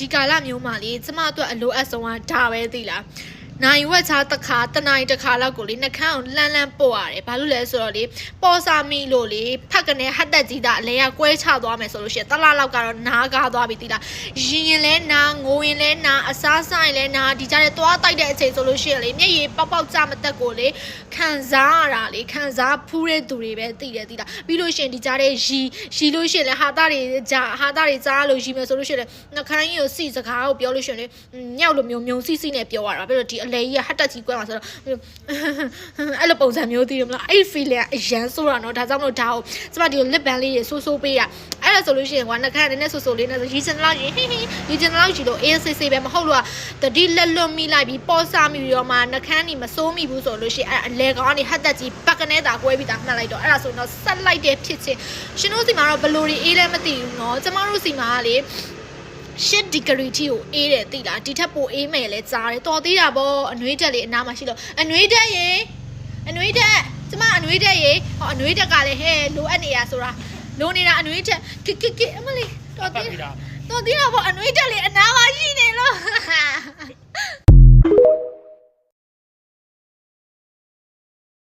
ဒီကာလမျိုးမှာလေကျမအတွက်အလိုအပ်ဆုံးကဒါပဲသိလားနိုင်ဝက်ချာတစ်ခါတနိုင်တစ်ခါလောက်ကိုလေနှခမ်းကိုလှမ်းပို့ရတယ်ဘာလို့လဲဆိုတော့လေပေါ်စာမီလို့လေဖက်ကနေဟတ်တက်ကြီးတာအလဲကကွဲချသွားမယ်ဆိုလို့ရှိရင်တလားလောက်ကတော့နားကားသွားပြီသိလားရင်လဲနားငိုရင်လဲနားအစားဆိုင်လဲနားဒီကြားထဲသွားတိုက်တဲ့အချိန်ဆိုလို့ရှိရင်လေမျက်ရည်ပေါက်ကြမတက်ကိုလေခံစားရတာလေခံစားဖူးတဲ့သူတွေပဲသိတယ်သိလားပြီးလို့ရှိရင်ဒီကြားထဲရီလို့ရှိရင်လေဟာသားတွေကြားလို့ရီမယ်ဆိုလို့ရှိရင်လေနှခမ်းကြီးကိုစီစကားကိုပြောလို့ရှိရင်လေညောက်လိုမျိုးမြုံစီနဲ့ပြောရတာပြီးတော့ဒီအလေကြီးကဟတ်တက်ကြီးကွဲမှာဆိုတော့အဲ့လိုပုံစံမျိုးသိရမလားအဲ့ feeling အရန်ဆိုးတာနော်ဒါကြောင့်မလို့ဒါကိုကျမဒီ lip band လေးရေဆိုးပေးရအဲ့ဒါဆိုလို့ရှိရင်ကွာနှခမ်းနည်းနည်းဆိုးလေးနဲ့ရီချင်လောက်ရီချင်လောက်ကြီးလို့အေးဆေးပဲမဟုတ်လို့ကတတိလက်လွတ်မိလိုက်ပြီးပေါ်စားမိပြီးတော့မှနှခမ်းနေမစိုးမိဘူးဆိုလို့ရှိရင်အဲ့အလေကောင်ကနေဟတ်တက်ကြီးဘက်ကနေတာကွဲပြီးတာမှတ်လိုက်တော့အဲ့ဒါဆိုတော့ဆက်လိုက်တဲ့ဖြစ်ချင်းရှင်တို့စီမှာတော့ဘလိုတွေအေးလဲမသိဘူးနော်ကျမတို့စီမှာကလေ10 degree ထိကိုအေးတယ်သိလားဒီထက်ပိုအေးမယ်လဲကြားတယ်တော်သေးတာပေါ့အနှွေးတက်လေးအနားမှာရှိလို့အနှွေးတက်ရေအနှွေးတက်ကျမအနှွေးတက်ရေဟောအနှွေးတက်ကလည်းဟဲလိုအပ်နေရဆိုတာလိုနေတာအနှွေးတက်ကိအမလေးတော်သေးတာပေါ့အနှွေးတက်လေးအနားမှာရှိနေလို့